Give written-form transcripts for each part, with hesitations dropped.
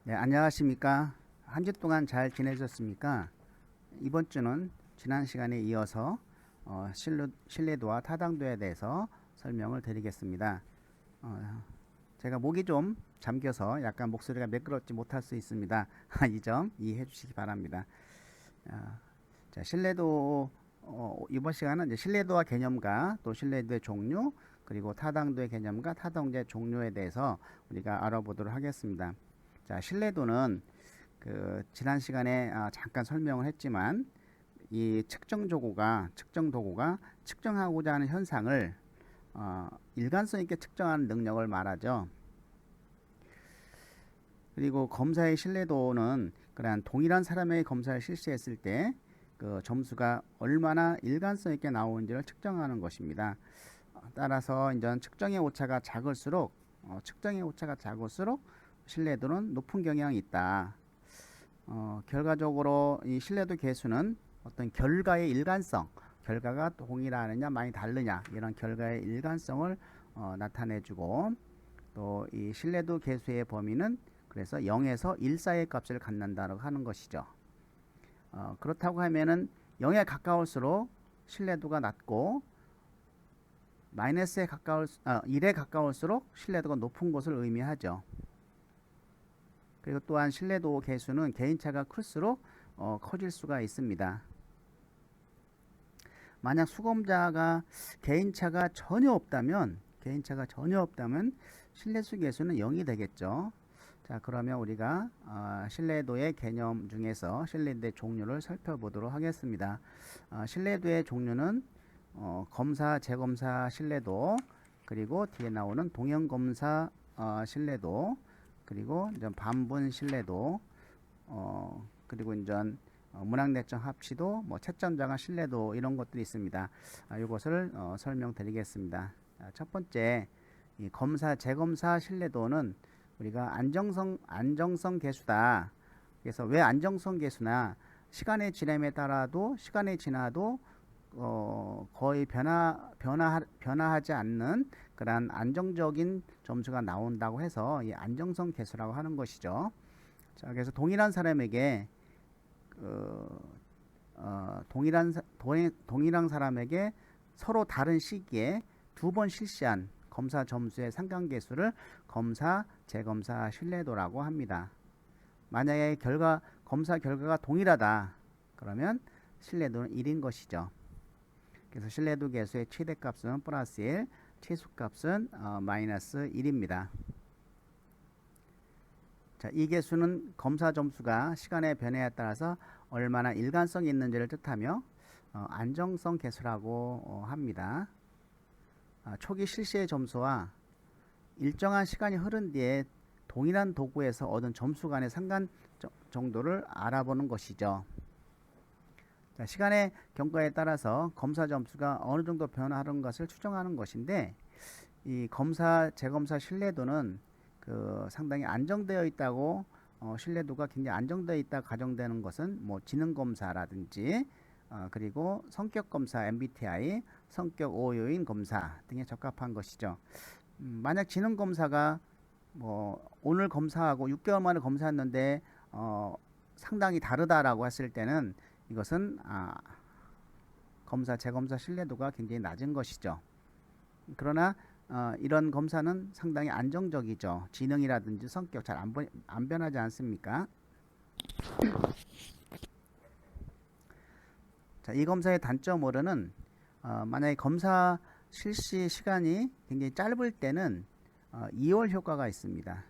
네, 안녕하십니까. 한 주 동안 잘 지내셨습니까? 이번 주는 지난 시간에 이어서 신뢰도와 타당도에 대해서 설명을 드리겠습니다. 어, 제가 목이 좀 잠겨서 약간 목소리가 매끄럽지 못할 수 있습니다. 이 점 이해해 주시기 바랍니다. 어, 자, 신뢰도 이번 시간은 이제 신뢰도와 개념과 또 신뢰도의 종류 그리고 타당도의 개념과 타당도의 종류에 대해서 우리가 알아보도록 하겠습니다. 자, 신뢰도는 지난 시간에 잠깐 설명을 했지만 이 측정 도구가 측정하고자 하는 현상을 일관성 있게 측정하는 능력을 말하죠. 그리고 검사의 신뢰도는 그러한 동일한 사람의 검사를 실시했을 때 그 점수가 얼마나 일관성 있게 나오는지를 측정하는 것입니다. 따라서 이제 측정의 오차가 작을수록 신뢰도는 높은 경향이 있다. 결과적으로 이 신뢰도 계수는 어떤 결과의 일관성, 결과가 동일하느냐 많이 다르냐 이런 결과의 일관성을 나타내주고 또 이 신뢰도 계수의 범위는 그래서 0에서 1 사이의 값을 갖는다고 하는 것이죠. 그렇다고 하면은 0에 가까울수록 신뢰도가 낮고 마이너스에 1에 가까울수록 신뢰도가 높은 것을 의미하죠. 그리고 또한 신뢰도 계수는 개인차가 클수록 커질 수가 있습니다. 만약 수검자가 개인차가 전혀 없다면 신뢰수 계수는 0이 되겠죠. 자, 그러면 우리가 신뢰도의 개념 중에서 신뢰도의 종류를 살펴보도록 하겠습니다. 신뢰도의 종류는 검사, 재검사 신뢰도, 그리고 뒤에 나오는 동형검사 신뢰도, 그리고 이제 반분 신뢰도, 그리고 이제 문항내적 합치도, 채점장한 신뢰도 이런 것들이 있습니다. 이것을 설명드리겠습니다. 첫 번째, 이 검사, 재검사 신뢰도는 우리가 안정성 계수다. 그래서 왜 안정성 계수나 시간이 지나도 거의 변화하지 않는 그런 안정적인 점수가 나온다고 해서 이 안정성 계수라고 하는 것이죠. 자, 그래서 동일한 사람에게 동일한 사람에게 서로 다른 시기에 두 번 실시한 검사 점수의 상관계수를 검사, 재검사 신뢰도라고 합니다. 만약에 검사 결과가 동일하다. 그러면 신뢰도는 1인 것이죠. 그래서 신뢰도 계수의 최대값은 플러스 1, 최소값은 마이너스 1입니다. 자, 이 계수는 검사 점수가 시간의 변화에 따라서 얼마나 일관성이 있는지를 뜻하며 안정성 계수라고 합니다. 초기 실시의 점수와 일정한 시간이 흐른 뒤에 동일한 도구에서 얻은 점수 간의 상관 정도를 알아보는 것이죠. 자, 시간의 경과에 따라서 검사 점수가 어느 정도 변화하는 것을 추정하는 것인데 이 검사, 재검사 신뢰도는 상당히 안정되어 있다고 신뢰도가 굉장히 안정되어 있다 가정되는 것은 지능검사라든지 그리고 성격검사 MBTI, 성격 5요인 검사 등에 적합한 것이죠. 만약 지능검사가 오늘 검사하고 6개월 만에 검사했는데 상당히 다르다라고 했을 때는 이것은 검사, 재검사 신뢰도가 굉장히 낮은 것이죠. 그러나 이런 검사는 상당히 안정적이죠. 지능이라든지 성격 잘 안 변하지 않습니까? 자, 이 검사의 단점으로는 만약에 검사 실시 시간이 굉장히 짧을 때는 이월 효과가 있습니다.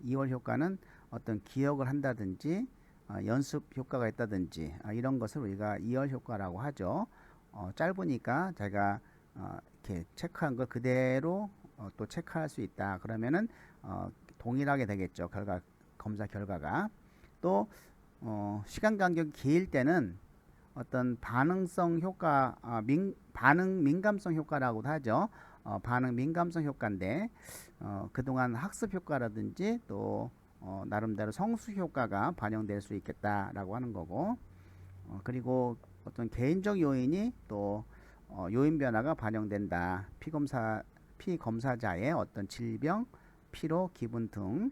이월 효과는 어떤 기억을 한다든지 연습 효과가 있다든지 이런 것을 우리가 이월 효과라고 하죠. 짧으니까 제가 이렇게 체크한 걸 그대로 또 체크할 수 있다. 그러면은 동일하게 되겠죠. 검사 결과가. 또 시간 간격이 길 때는 어떤 반응성 효과, 반응 민감성 효과라고도 하죠. 반응 민감성 효과인데 그동안 학습 효과라든지 또 나름대로 성수 효과가 반영될 수 있겠다라고 하는 거고 그리고 어떤 개인적 요인이 또 요인 변화가 반영된다. 피검사자의 어떤 질병, 피로, 기분 등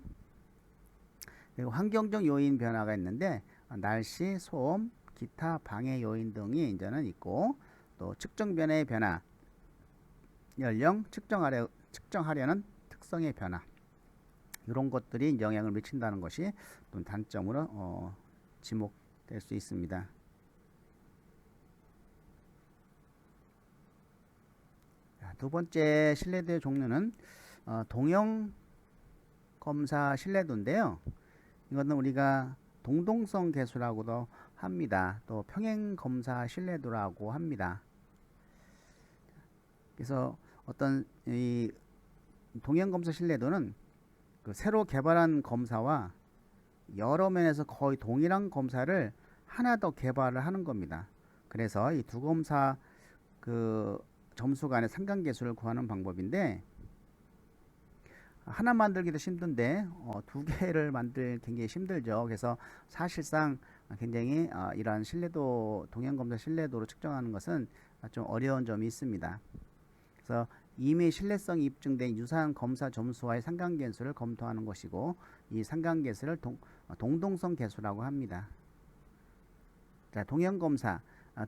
그리고 환경적 요인 변화가 있는데 날씨, 소음, 기타 방해 요인 등이 이제는 있고, 또 측정 변화의 변화, 연령, 측정하려는 특성의 변화, 이런 것들이 영향을 미친다는 것이 또 단점으로 지목될 수 있습니다. 두 번째 신뢰도의 종류는 동형 검사 신뢰도인데요. 이것은 우리가 동동성 계수라고도 합니다. 또 평행 검사 신뢰도라고 합니다. 그래서 어떤 이 동형 검사 신뢰도는 그 새로 개발한 검사와 여러 면에서 거의 동일한 검사를 하나 더 개발을 하는 겁니다. 그래서 이 두 검사 그 점수 간의 상관계수를 구하는 방법인데, 하나 만들기도 힘든데 두 개를 만들기 굉장히 힘들죠. 그래서 사실상 굉장히 이러한 신뢰도, 동형검사 신뢰도로 측정하는 것은 좀 어려운 점이 있습니다. 그래서 이미 신뢰성이 입증된 유사한 검사 점수와의 상관계수를 검토하는 것이고, 이 상관계수를 동동성 계수라고 합니다. 자, 동형검사,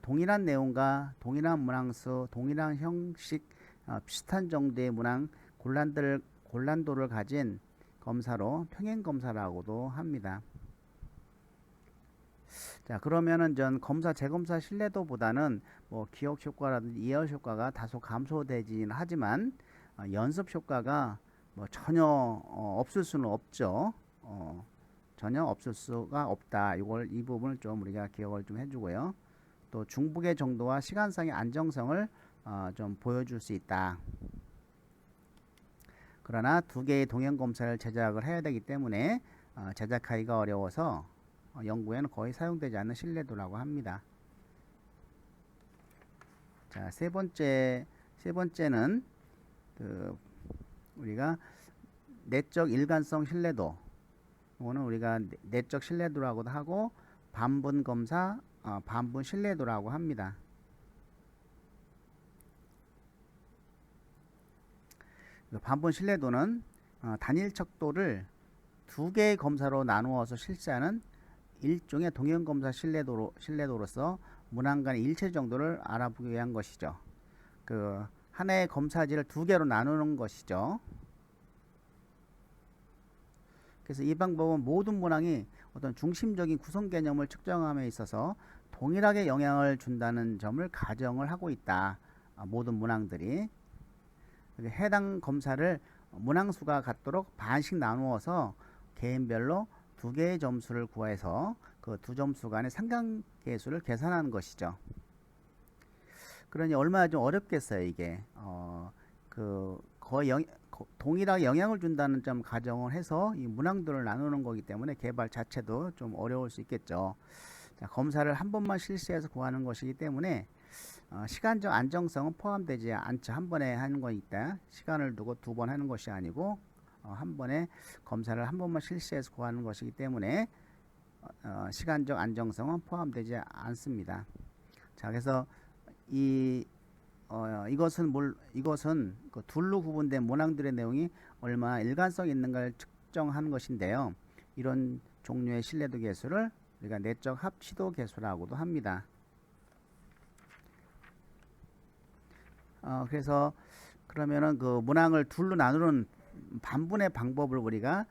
동일한 내용과 동일한 문항수, 동일한 형식, 비슷한 정도의 문항 골란도를 가진 검사로 평행검사라고도 합니다. 자, 그러면은 전 검사 재검사 신뢰도보다는 뭐 기억 효과라든지 이해 효과가 다소 감소되긴 하지만 연습 효과가 뭐 전혀 없을 수는 없죠. 전혀 없을 수가 없다. 이 부분을 좀 우리가 기억을 좀 해주고요. 또 중복의 정도와 시간상의 안정성을 좀 보여줄 수 있다. 그러나 두 개의 동형 검사를 제작을 해야 되기 때문에 제작하기가 어려워서 연구에는 거의 사용되지 않는 신뢰도라고 합니다. 자, 세 번째는 우리가 내적 일관성 신뢰도. 이거는 우리가 내적 신뢰도라고도 하고 반분 검사, 반분 신뢰도라고 합니다. 반분 신뢰도는 단일 척도를 두 개의 검사로 나누어서 실시하는 일종의 동형 검사 신뢰도로서 문항 간의 일체 정도를 알아보기 위한 것이죠. 그 하나의 검사지를 두 개로 나누는 것이죠. 그래서 이 방법은 모든 문항이 어떤 중심적인 구성 개념을 측정함에 있어서 동일하게 영향을 준다는 점을 가정을 하고 있다. 모든 문항들이. 해당 검사를 문항수가 같도록 반씩 나누어서 개인별로 두 개의 점수를 구해서 그 두 점수 간의 상관계수를 계산하는 것이죠. 그러니 얼마나 좀 어렵겠어요, 이게. 거의 동일하게 영향을 준다는 점 가정을 해서 이 문항들을 나누는 거기 때문에 개발 자체도 좀 어려울 수 있겠죠. 자, 검사를 한 번만 실시해서 구하는 것이기 때문에 시간적 안정성은 포함되지 않죠. 한 번에 하는 거 있다. 시간을 두고 두 번 하는 것이 아니고 한 번에 검사를 한 번만 실시해서 구하는 것이기 때문에 시간적 안정성은 포함되지 않습니다. 자, 그래서 이것은 그 둘로 구분된 문항들의 내용이 얼마나 일관성 있는가를 측정하는 것인데요. 이런 종류의 신뢰도 계수를 우리가 내적 합치도 계수라고도 합니다. 그래서 그러면은 그 문항을 둘로 나누는 반분의 방법을 우리가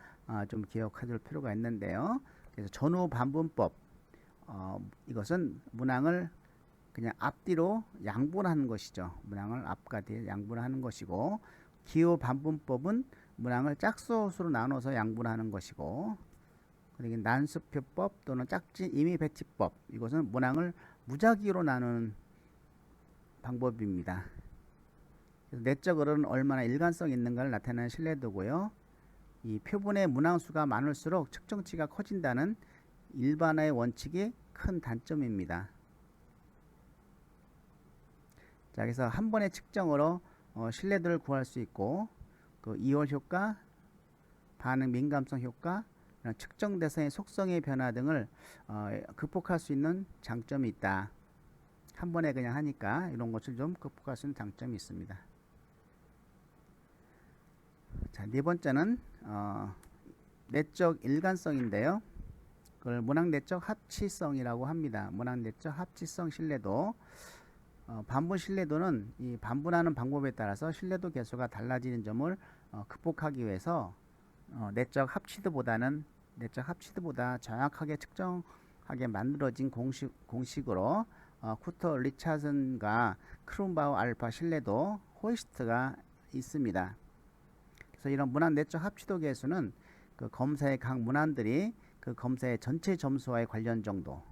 좀 기억할 필요가 있는데요. 그래서 전후 반분법, 이것은 문항을 그냥 앞뒤로 양분하는 것이죠. 문항을 앞과 뒤에 양분하는 것이고, 기호 반분법은 문항을 짝수로 나눠서 양분하는 것이고, 그리고 난수표법 또는 짝지 임의 배치법, 이것은 문항을 무작위로 나누는 방법입니다. 내적으로는 얼마나 일관성 있는가를 나타내는 신뢰도고요. 이 표본의 문항수가 많을수록 측정치가 커진다는 일반화의 원칙이 큰 단점입니다. 자, 그래서 한 번의 측정으로 신뢰도를 구할 수 있고, 그 이월 효과, 반응 민감성 효과, 측정 대상의 속성의 변화 등을 극복할 수 있는 장점이 있다. 한 번에 그냥 하니까 이런 것을 좀 극복할 수 있는 장점이 있습니다. 자, 네 번째는 내적 일관성인데요. 그걸 문학 내적 합치성이라고 합니다. 문학 내적 합치성 신뢰도. 반분 신뢰도는 이 반분하는 방법에 따라서 신뢰도 개수가 달라지는 점을 극복하기 위해서 내적 합치도보다 정확하게 측정하게 만들어진 공식으로 쿠터 리차슨과 크룬바우 알파 신뢰도 호이스트가 있습니다. 그래서 이런 문항 내적 합치도 계수는 그 검사의 각 문항들이 그 검사의 전체 점수와의 관련 정도,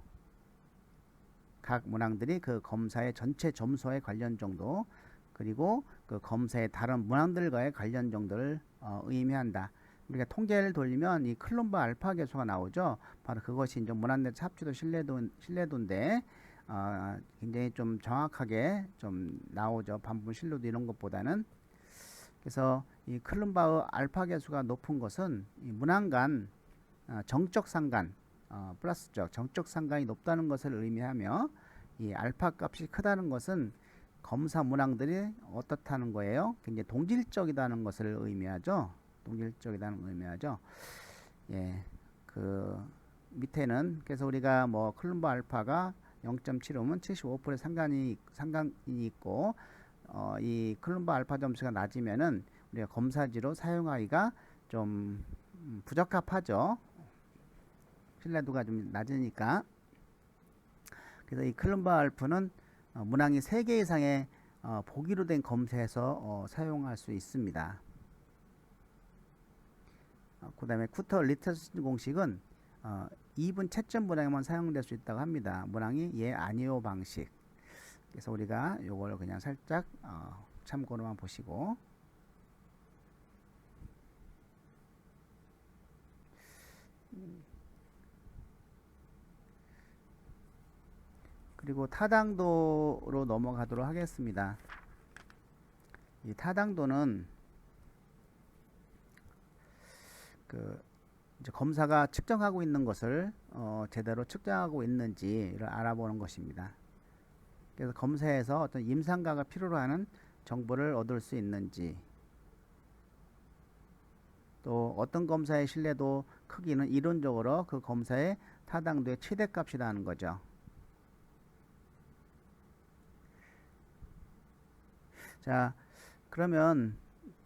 각 문항들이 그 검사의 전체 점수와의 관련 정도, 그리고 그 검사의 다른 문항들과의 관련 정도를 의미한다. 우리가 통계를 돌리면 이 클론바 알파 계수가 나오죠. 바로 그것이 이제 문항 내적 합치도 신뢰도인데 굉장히 좀 정확하게 좀 나오죠. 반분 신뢰도 이런 것보다는. 그래서 이 클론바의 알파 계수가 높은 것은 이 문항 간 정적 상관, 플러스적 정적 상관이 높다는 것을 의미하며, 이 알파 값이 크다는 것은 검사 문항들이 어떻다는 거예요? 굉장히 동질적이다는 것을 의미하죠. 예, 그 밑에는 그래서 우리가 뭐 클론바 알파가 0.75면 75% 상관이 있고, 이 클론바 알파 점수가 낮으면은 우리가 검사지로 사용하기가 좀 부적합하죠. 신뢰도가 좀 낮으니까. 그래서 이 클론바 알파는 문항이 3개 이상의 보기로 된 검사에서 사용할 수 있습니다. 그 다음에 쿠터 리차슨 공식은 2분 채점 문항에만 사용될 수 있다고 합니다. 문항이 예 아니요 방식. 그래서 우리가 요걸 그냥 살짝 참고로만 보시고, 그리고 타당도로 넘어가도록 하겠습니다. 이 타당도는 그 이제 검사가 측정하고 있는 것을 제대로 측정하고 있는지를 알아보는 것입니다. 그래서 검사에서 어떤 임상가가 필요로 하는 정보를 얻을 수 있는지, 또 어떤 검사의 신뢰도 크기는 이론적으로 그 검사의 타당도의 최대값이라는 거죠. 자, 그러면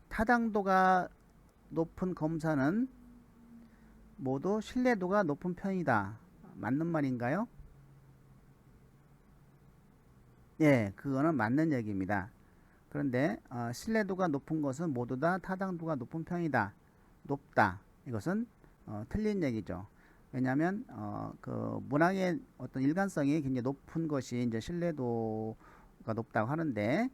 타당도가 높은 검사는 모두 신뢰도가 높은 편이다. 맞는 말인가요? 예, 그거는 맞는 얘기입니다. 그런데 신뢰도가 높은 것은 모두 다 타당도가 높은 편이다. 높다. 이것은 틀린 얘기죠. 왜냐하면 그 문항의 어떤 일관성이 굉장히 높은 것이 이제 신뢰도가 높다고 하는데,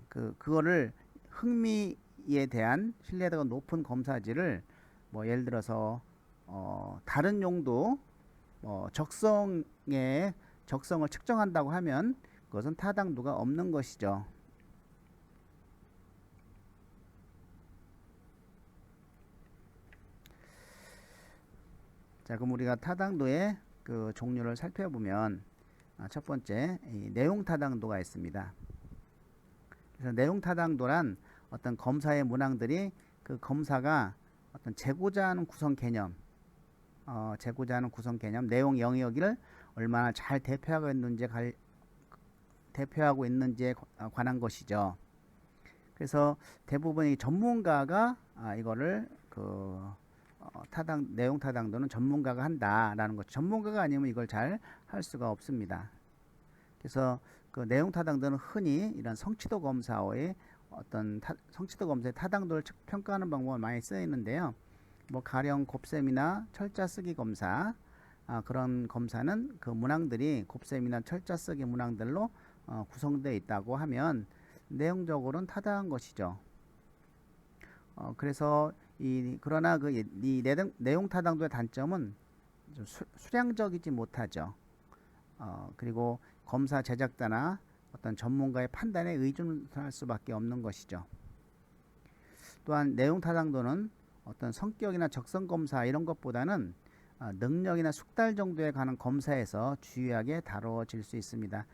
그거를 흥미에 대한 신뢰도가 높은 검사지를 뭐 예를 들어서 다른 용도 적성을 측정한다고 하면 그것은 타당도가 없는 것이죠. 자, 그럼 우리가 타당도의 그 종류를 살펴보면 첫 번째 내용 타당도가 있습니다. 그래서 내용 타당도란 어떤 검사의 문항들이 그 검사가 어떤 재고자 하는 구성 개념, 내용 영역을 얼마나 잘 대표하고 있는지에 관한 것이죠. 그래서 대부분 이 전문가가 이거를 내용 타당도는 전문가가 한다라는 것. 전문가가 아니면 이걸 잘 할 수가 없습니다. 그래서 그 내용 타당도는 흔히 이런 성취도 검사의 타당도를 평가하는 방법을 많이 쓰이는데요. 뭐 가령 곱셈이나 철자 쓰기 검사, 그런 검사는 그 문항들이 곱셈이나 철자 쓰기 문항들로 구성되어 있다고 하면 내용적으로는 타당한 것이죠. 그래서 그러나 이 내용 타당도의 단점은 좀 수량적이지 못하죠. 그리고 검사 제작자나 어떤 전문가의 판단에 의존할 수밖에 없는 것이죠. 또한 내용 타당도는 어떤 성격이나 적성 검사 이런 것보다는 능력이나 숙달 정도에 관한 검사에서 주요하게 다뤄질 수 있습니다.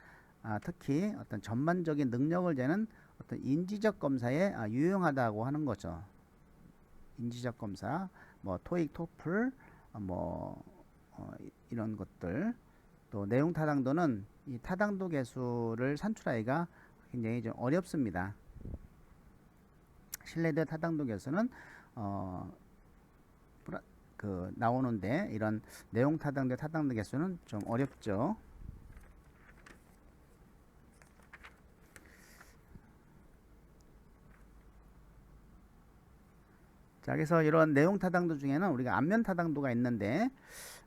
특히 어떤 전반적인 능력을 재는 어떤 인지적 검사에 유용하다고 하는 거죠. 인지적 검사, 뭐 토익, 토플, 뭐 이런 것들. 또 내용 타당도는 이 타당도 계수를 산출하기가 굉장히 좀 어렵습니다. 신뢰도 타당도 계수는 나오는데 이런 내용 타당도 타당도 계수는 좀 어렵죠. 자, 그래서 이런 내용 타당도 중에는 우리가 안면 타당도가 있는데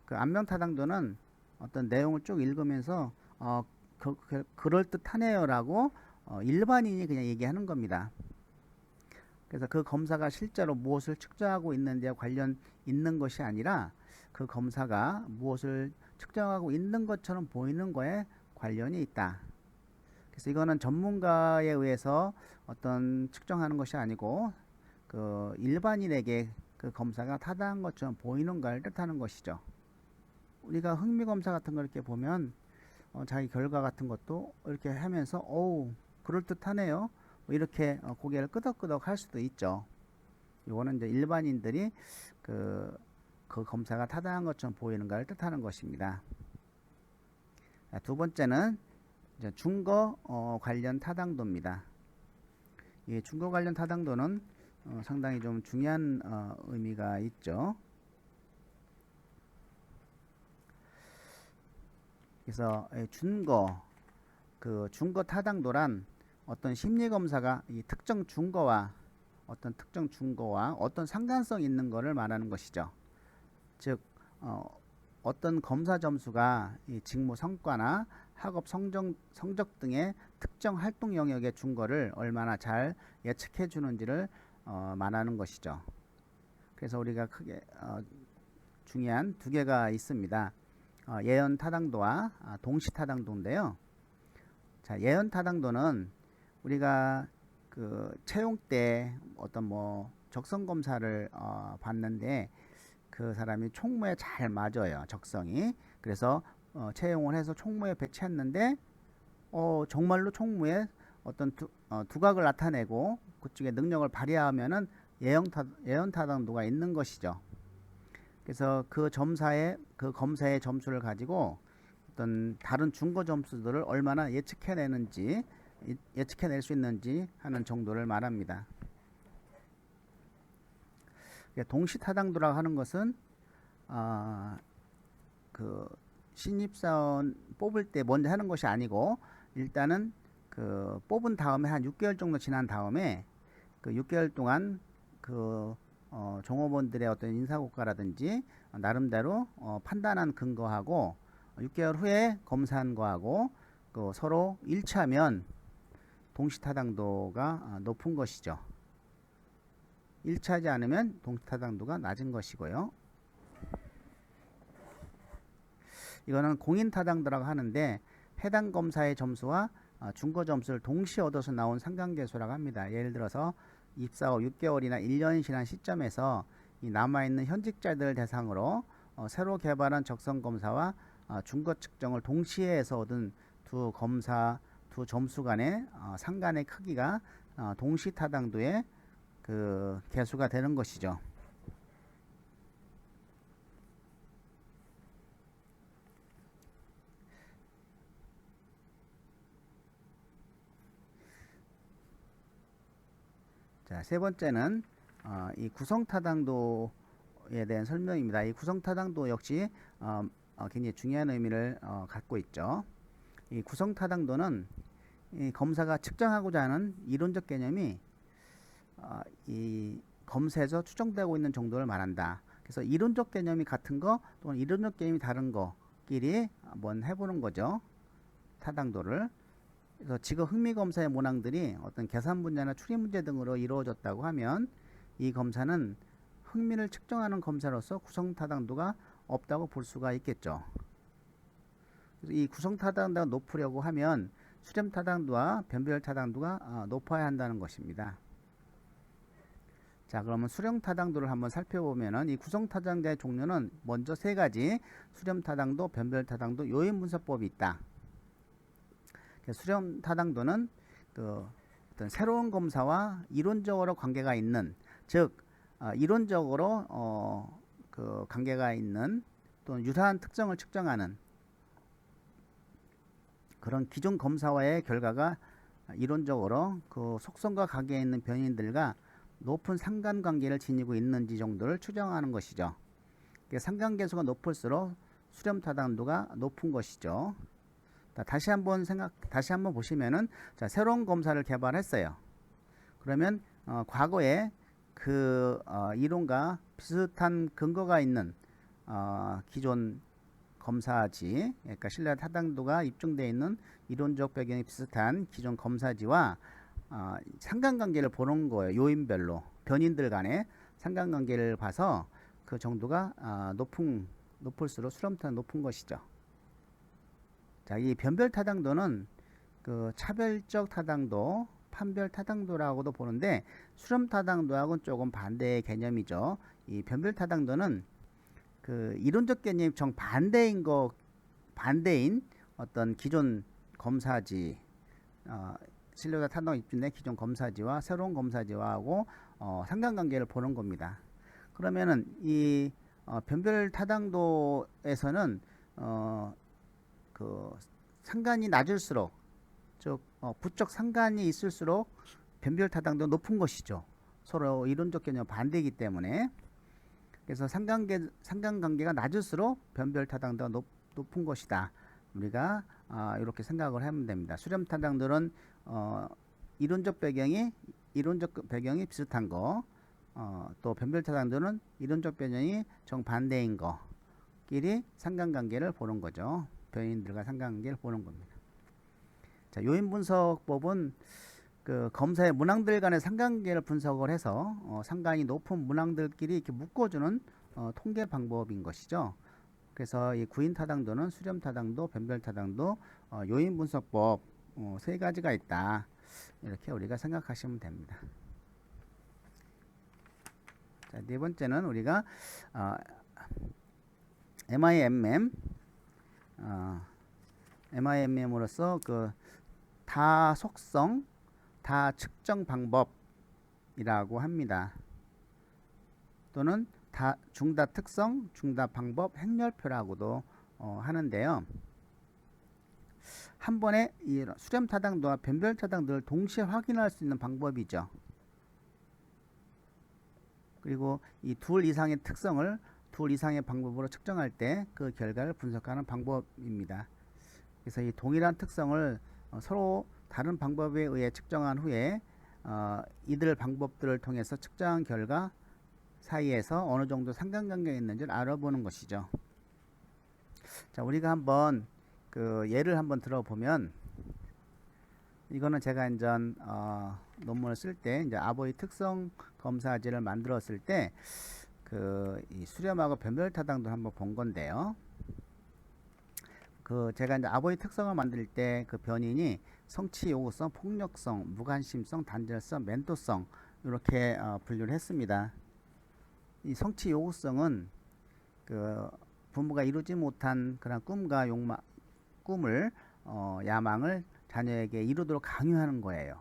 그 안면 타당도는 어떤 내용을 쭉 읽으면서 그럴듯하네요라고 일반인이 그냥 얘기하는 겁니다. 그래서 그 검사가 실제로 무엇을 측정하고 있는지와 관련 있는 것이 아니라 그 검사가 무엇을 측정하고 있는 것처럼 보이는 거에 관련이 있다. 그래서 이거는 전문가에 의해서 어떤 측정하는 것이 아니고 그 일반인에게 그 검사가 타당한 것처럼 보이는 걸 뜻하는 것이죠. 우리가 흥미검사 같은 걸 이렇게 보면 자기 결과 같은 것도 이렇게 하면서 어우 그럴듯하네요 뭐 이렇게 고개를 끄덕끄덕 할 수도 있죠. 이거는 이제 일반인들이 그 검사가 타당한 것처럼 보이는 걸 뜻하는 것입니다. 두 번째는 이제 준거 관련 타당도입니다. 이 준거 관련 타당도는 상당히 좀 중요한 의미가 있죠. 그래서 준거 타당도란 어떤 심리검사가 이 특정 준거와 어떤 상관성이 있는 것을 말하는 것이죠. 즉 어떤 검사 점수가 이 직무 성과나 학업 성적 등의 특정 활동 영역의 준거를 얼마나 잘 예측해 주는지를 말하는 것이죠. 그래서 우리가 크게 중요한 두 개가 있습니다. 예언 타당도와 동시 타당도인데요. 자, 예언 타당도는 우리가 그 채용 때 어떤 뭐 적성 검사를 봤는데 그 사람이 총무에 잘 맞아요. 적성이. 그래서 채용을 해서 총무에 배치했는데 정말로 총무에 어떤 두각을 나타내고 그쪽에 능력을 발휘하면은 예언 타당도가 있는 것이죠. 그래서 그 검사의 점수를 가지고 어떤 다른 준거 점수들을 얼마나 예측해낼 수 있는지 하는 정도를 말합니다. 동시 타당도라고 하는 것은 그 신입사원 뽑을 때 먼저 하는 것이 아니고 일단은 그 뽑은 다음에 한 6개월 정도 지난 다음에 그 6개월 동안 그 종업원들의 어떤 인사고과라든지 나름대로 판단한 근거하고 6개월 후에 검사한 거하고 그 서로 일치하면 동시타당도가 높은 것이죠. 일치하지 않으면 동시타당도가 낮은 것이고요. 이거는 공인타당도라고 하는데 해당 검사의 점수와 준거 점수를 동시에 얻어서 나온 상관계수라고 합니다. 예를 들어서 입사 후 6개월이나 1년이 지난 시점에서 이 남아있는 현직자들 대상으로 새로 개발한 적성검사와 준거 측정을 동시에 해서 얻은 두 점수 간의 상관의 크기가 동시타당도의 그 계수가 되는 것이죠. 자, 세 번째는 이 구성타당도에 대한 설명입니다. 이 구성타당도 역시 굉장히 중요한 의미를 갖고 있죠. 이 구성타당도는 이 검사가 측정하고자 하는 이론적 개념이 이 검사에서 추정되고 있는 정도를 말한다. 그래서 이론적 개념이 같은 거 또는 이론적 개념이 다른 거끼리 한번 해보는 거죠. 타당도를. 그래서 지금 흥미검사의 문항들이 어떤 계산 문제나 추리 문제 등으로 이루어졌다고 하면 이 검사는 흥미를 측정하는 검사로서 구성타당도가 없다고 볼 수가 있겠죠. 그래서 이 구성타당도가 높으려고 하면 수렴타당도와 변별타당도가 높아야 한다는 것입니다. 자, 그러면 수렴타당도를 한번 살펴보면은 이 구성타당자의 종류는 먼저 세 가지 수렴타당도, 변별타당도, 요인분석법이 있다. 수렴 타당도는 그 어떤 새로운 검사와 이론적으로 관계가 있는, 즉 이론적으로 그 관계가 있는 또는 유사한 특성을 측정하는 그런 기존 검사와의 결과가 이론적으로 그 속성과 관계에 있는 변인들과 높은 상관관계를 지니고 있는지 정도를 추정하는 것이죠. 상관계수가 높을수록 수렴 타당도가 높은 것이죠. 다시 한번 보시면은, 자, 새로운 검사를 개발했어요. 그러면 과거에 그 이론과 비슷한 근거가 있는 기존 검사지, 그러니까 신뢰 타당도가 입증되어 있는 이론적 배경이 비슷한 기존 검사지와 상관관계를 보는 거예요. 요인별로 변인들 간의 상관관계를 봐서 그 정도가 높을수록 수렴타가 높은 것이죠. 자, 이 변별 타당도는 그 차별적 타당도, 판별 타당도라고도 보는데 수렴 타당도하고는 조금 반대의 개념이죠. 이 변별 타당도는 그 이론적 개념이 정반대인 반대인 어떤 기존 검사지, 신뢰도가 타당도 입증된 기존 검사지와 새로운 검사지와하고 상관관계를 보는 겁니다. 그러면은 이 변별 타당도에서는 그 상관이 낮을수록, 즉 부적 상관이 있을수록 변별 타당도 높은 것이죠. 서로 이론적 개념 반대이기 때문에. 그래서 상관관계가 낮을수록 변별 타당도가 높은 것이다. 우리가 이렇게 생각을 하면 됩니다. 수렴 타당도는 이론적 배경이 비슷한 거, 또 변별 타당도는 이론적 배경이 정반대인 거끼리 상관관계를 보는 거죠. 변인들과 상관관계를 보는 겁니다. 자, 요인 분석법은 그 검사의 문항들 간의 상관관계를 분석을 해서 상관이 높은 문항들끼리 이렇게 묶어주는 통계 방법인 것이죠. 그래서 이 구인 타당도는 수렴 타당도, 변별 타당도, 요인 분석법 세 가지가 있다. 이렇게 우리가 생각하시면 됩니다. 자, 네 번째는 우리가 MIMM으로서 그 다속성, 다측정 방법이라고 합니다. 또는 중다특성, 중다방법, 행렬표라고도 하는데요. 한 번에 이 수렴 타당도와 변별 타당도를 동시에 확인할 수 있는 방법이죠. 그리고 이 둘 이상의 특성을 둘 이상의 방법으로 측정할 때 그 결과를 분석하는 방법입니다. 그래서 이 동일한 특성을 서로 다른 방법에 의해 측정한 후에 이들 방법들을 통해서 측정한 결과 사이에서 어느 정도 상관관계가 있는지를 알아보는 것이죠. 자, 우리가 한번 그 예를 한번 들어보면, 이거는 제가 이제 논문을 쓸 때 이제 아보이 특성 검사지를 만들었을 때 그 이 수렴하고 변별 타당도 한번 본 건데요. 그 제가 이제 아보이 특성을 만들 때 그 변인이 성취 요구성, 폭력성, 무관심성, 단절성, 멘토성 이렇게 분류를 했습니다. 이 성취 요구성은 그 부모가 이루지 못한 그런 꿈을 야망을 자녀에게 이루도록 강요하는 거예요.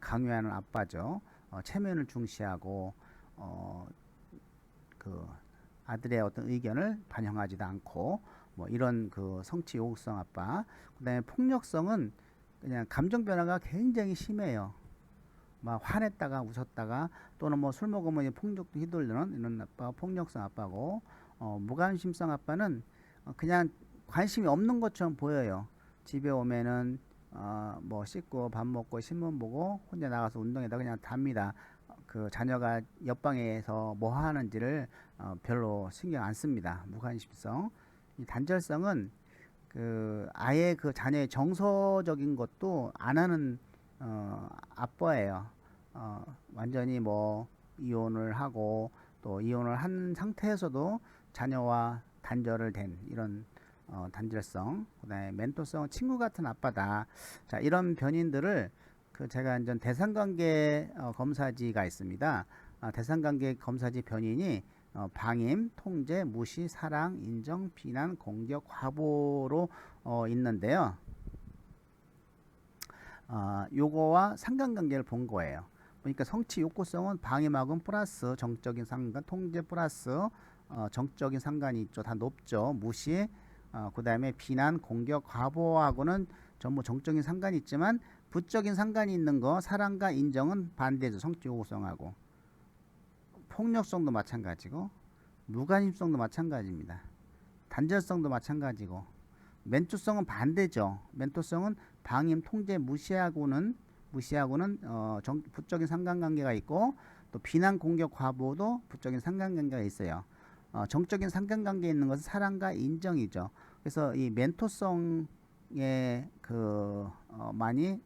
강요하는 아빠죠. 체면을 중시하고 그 아들의 어떤 의견을 반영하지도 않고 뭐 이런 그 성취 요구성 아빠. 그다음에 폭력성은 그냥 감정 변화가 굉장히 심해요. 막 화냈다가 웃었다가 또는 뭐 술 먹으면 폭력도 휘둘르는 이런 아빠가 폭력성 아빠고, 무관심성 아빠는 그냥 관심이 없는 것처럼 보여요. 집에 오면은 뭐 씻고 밥 먹고 신문 보고 혼자 나가서 운동에다 그냥 답니다. 그 자녀가 옆방에서 뭐 하는지를 별로 신경 안 씁니다. 무관심성. 이 단절성은 그 아예 그 자녀의 정서적인 것도 안 하는 아빠예요. 완전히 뭐 이혼을 하고 또 이혼을 한 상태에서도 자녀와 단절을 된 이런 단절성. 그다음에 멘토성, 친구 같은 아빠다. 자, 이런 변인들을 그 제가 이제 대상관계 검사지가 있습니다. 대상관계 검사지 변인이 방임, 통제, 무시, 사랑, 인정, 비난, 공격, 과보로 있는데요. 요거와 상관관계를 본 거예요. 그러니까 성취 욕구성은 방임하고는 플러스 정적인 상관, 통제 플러스 정적인 상관이 있죠. 다 높죠. 무시, 그 다음에 비난, 공격, 과보하고는 전부 정적인 상관이 있지만 부적인 상관이 있는 거 사랑과 인정은 반대죠. 성취 요구성하고. 폭력성도 마찬가지고 무관심성도 마찬가지입니다. 단절성도 마찬가지고 멘토성은 반대죠. 멘토성은 방임, 통제, 무시하고는 부적인 상관관계가 있고 또 비난, 공격, 과보도 부적인 상관관계가 있어요. 정적인 상관관계에 있는 것은 사랑과 인정이죠. 그래서 이 멘토성에 많이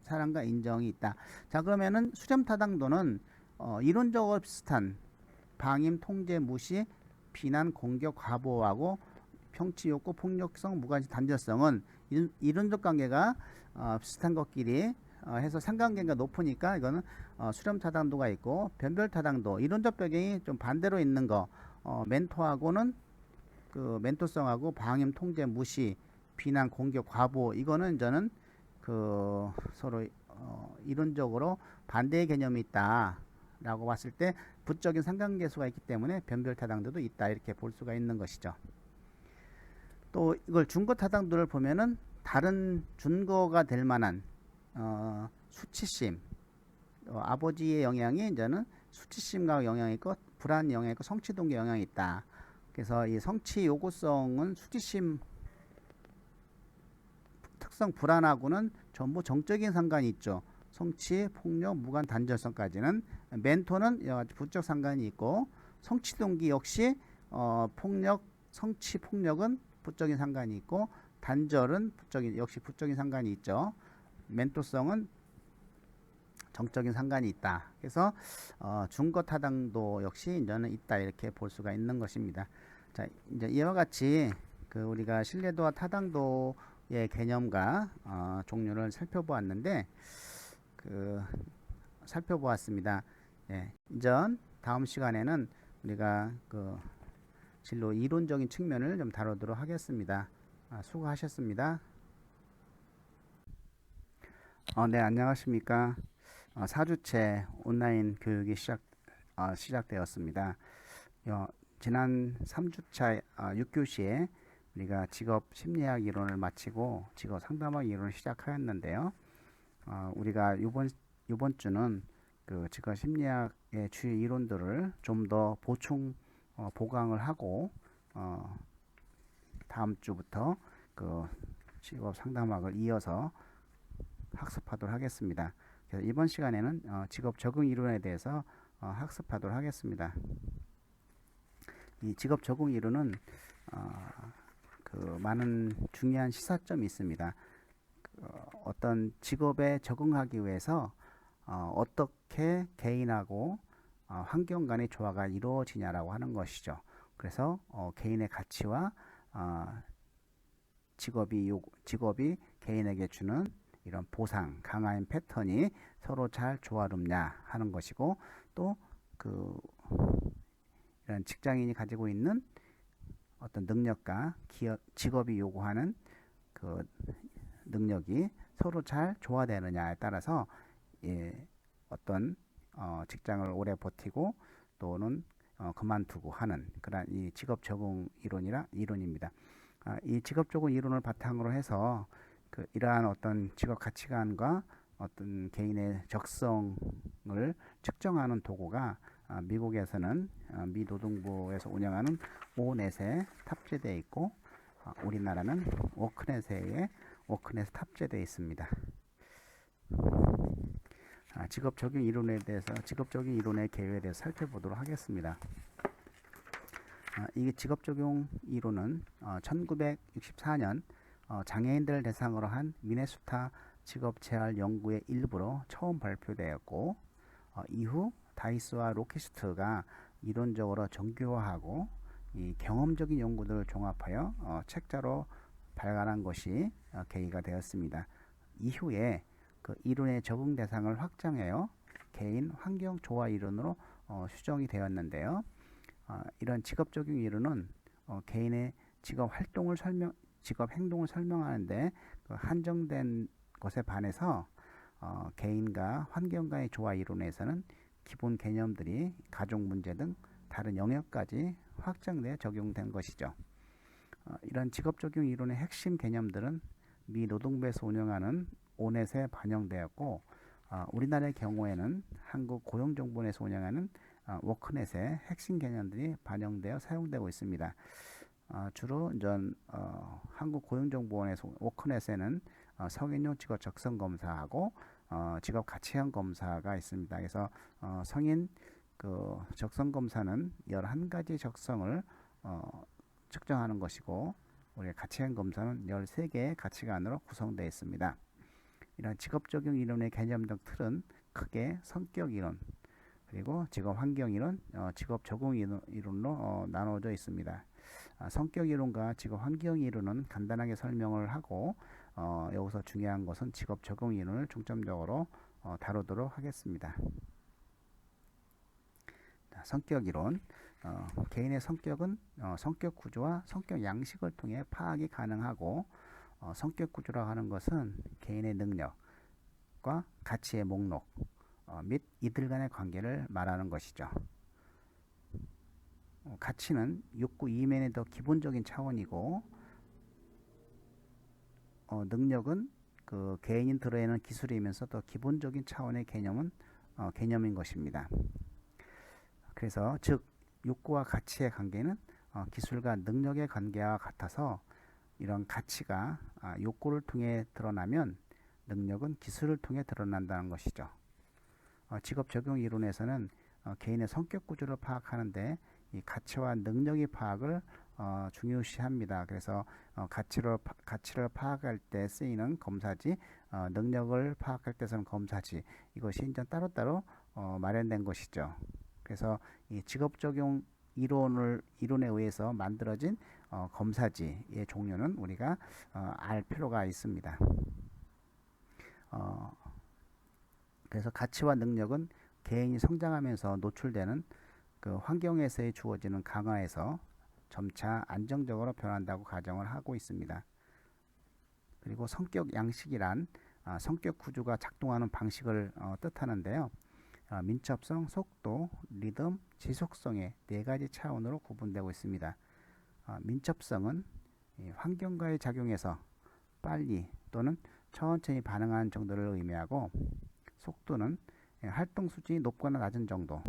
사랑과 인정이 있다. 자, 그러면은 수렴타당도는 이론적으로 비슷한 방임, 통제, 무시, 비난, 공격, 과보하고 평치 욕구, 폭력성, 무관심, 단절성은 이론적 관계가 비슷한 것끼리 해서 상관관계가 높으니까 이거는 수렴타당도가 있고 변별타당도 이론적 배경이 좀 반대로 있는 거 멘토하고는 그 멘토성하고 방임, 통제, 무시, 비난, 공격, 과보 이거는 저는 그 서로 이론적으로 반대의 개념이 있다라고 봤을 때 부적인 상관계수가 있기 때문에 변별타당도도 있다 이렇게 볼 수가 있는 것이죠. 또 이걸 준거타당도를 보면은 다른 준거가 될 만한 수치심, 아버지의 영향이 이제는 수치심과 영향이 있고 불안 영향이 있고 성취동기 영향이 있다. 그래서 이 성취 요구성은 수치심 특성 불안하고는 전부 정적인 상관이 있죠. 성취, 폭력, 무관, 단절성까지는. 멘토는 부적 상관이 있고 성취동기 역시 폭력, 성취, 폭력은 부적인 상관이 있고 단절은 역시 부적인 상관이 있죠. 멘토성은 정적인 상관이 있다. 그래서 준거타당도 역시 이제는 있다 이렇게 볼 수가 있는 것입니다. 자, 이제 이와 같이 우리가 신뢰도와 타당도의 개념과 종류를 살펴보았는데 살펴보았습니다. 예, 이전 다음 시간에는 우리가 진로 이론적인 측면을 좀 다루도록 하겠습니다. 수고하셨습니다. 네, 안녕하십니까. 4주째 온라인 교육이 시작되었습니다. 지난 3주차 6교시에 우리가 직업 심리학 이론을 마치고 직업 상담학 이론을 시작하였는데요. 우리가 이번 주는 직업 심리학의 주요 이론들을 좀 더 보충 보강을 하고 다음 주부터 직업 상담학을 이어서 학습하도록 하겠습니다. 그래서 이번 시간에는 직업 적응 이론에 대해서 학습하도록 하겠습니다. 이 직업 적응 이론은 많은 중요한 시사점이 있습니다. 어떤 직업에 적응하기 위해서 어떻게 개인하고 환경 간의 조화가 이루어지냐라고 하는 것이죠. 그래서 개인의 가치와 직업이 개인에게 주는 이런 보상, 강화인 패턴이 서로 잘 조화롭냐 하는 것이고 또 이런 직장인이 가지고 있는 어떤 능력과 직업이 요구하는 능력이 서로 잘 조화되느냐에 따라서 어떤 직장을 오래 버티고 또는 그만두고 하는 그런 이 직업 적응 이론입니다. 이 직업 적응 이론을 바탕으로 해서 이러한 어떤 직업 가치관과 어떤 개인의 적성을 측정하는 도구가 미국에서는 미 노동부에서 운영하는 오넷에 탑재되어 있고 우리나라는 워크넷에 탑재되어 있습니다. 직업 적용 이론에 대해서 직업 적용 이론의 개요에 대해서 살펴보도록 하겠습니다. 이 직업 적용 이론은 1964년 장애인들을 대상으로 한 미네소타 직업 재활 연구의 일부로 처음 발표되었고 이후 다이스와 로키스트가 이론적으로 정교화하고 이 경험적인 연구들을 종합하여 책자로 발간한 것이 계기가 되었습니다. 이후에 이론의 적응 대상을 확장하여 개인 환경 조화 이론으로 수정이 되었는데요. 이런 직업 적용 이론은 개인의 직업 행동을 설명하는데 한정된 것에 반해서 개인과 환경과의 조화 이론에서는 기본 개념들이 가족 문제 등 다른 영역까지 확장되어 적용된 것이죠. 이런 직업 적용 이론의 핵심 개념들은 미 노동부에서 운영하는 오넷에 반영되었고, 우리나라의 경우에는 한국고용정보원에서 운영하는 워크넷의 핵심 개념들이 반영되어 사용되고 있습니다. 주로 한국고용정보원에서 워크넷에는 성인용 직업 적성 검사하고 직업 가치형 검사가 있습니다. 그래서 성인 그 적성 검사는 11가지 적성을 측정하는 것이고, 우리 가치형 검사는 13개의 가치관으로 구성되어 있습니다. 이런 직업 적용 이론의 개념적 틀은 크게 성격 이론, 그리고 직업 환경 이론, 직업 적용 이론으로 나눠져 있습니다. 성격 이론과 직업 환경 이론은 간단하게 설명을 하고, 여기서 중요한 것은 직업 적용 이론을 중점적으로 다루도록 하겠습니다. 성격 이론. 개인의 성격은 성격 구조와 성격 양식을 통해 파악이 가능하고, 성격 구조라고 하는 것은 개인의 능력과 가치의 목록 및 이들 간의 관계를 말하는 것이죠. 가치는 욕구 이면의 더 기본적인 차원이고, 능력은 그 개인이 들어내는 기술이면서 더 기본적인 차원의 개념인 것입니다. 그래서 즉 욕구와 가치의 관계는 기술과 능력의 관계와 같아서, 이런 가치가 욕구를 통해 드러나면 능력은 기술을 통해 드러난다는 것이죠. 직업 적용 이론에서는 개인의 성격 구조를 파악하는데 이 가치와 능력의 파악을 중요시합니다. 그래서 가치를 파악할 때 쓰이는 검사지, 능력을 파악할 때 쓰는 검사지, 이것이 이제 따로따로 마련된 것이죠. 그래서 이 직업 적용 이론에 의해서 만들어진 검사지의 종류는 우리가 알 필요가 있습니다. 그래서 가치와 능력은 개인이 성장하면서 노출되는 그 환경에서의 주어지는 강화에서 점차 안정적으로 변한다고 가정을 하고 있습니다. 그리고 성격 양식이란 성격 구조가 작동하는 방식을 뜻하는데요. 민첩성, 속도, 리듬, 지속성의 4가지 차원으로 구분되고 있습니다. 민첩성은 환경과의 작용에서 빨리 또는 천천히 반응하는 정도를 의미하고, 속도는 활동 수준이 높거나 낮은 정도,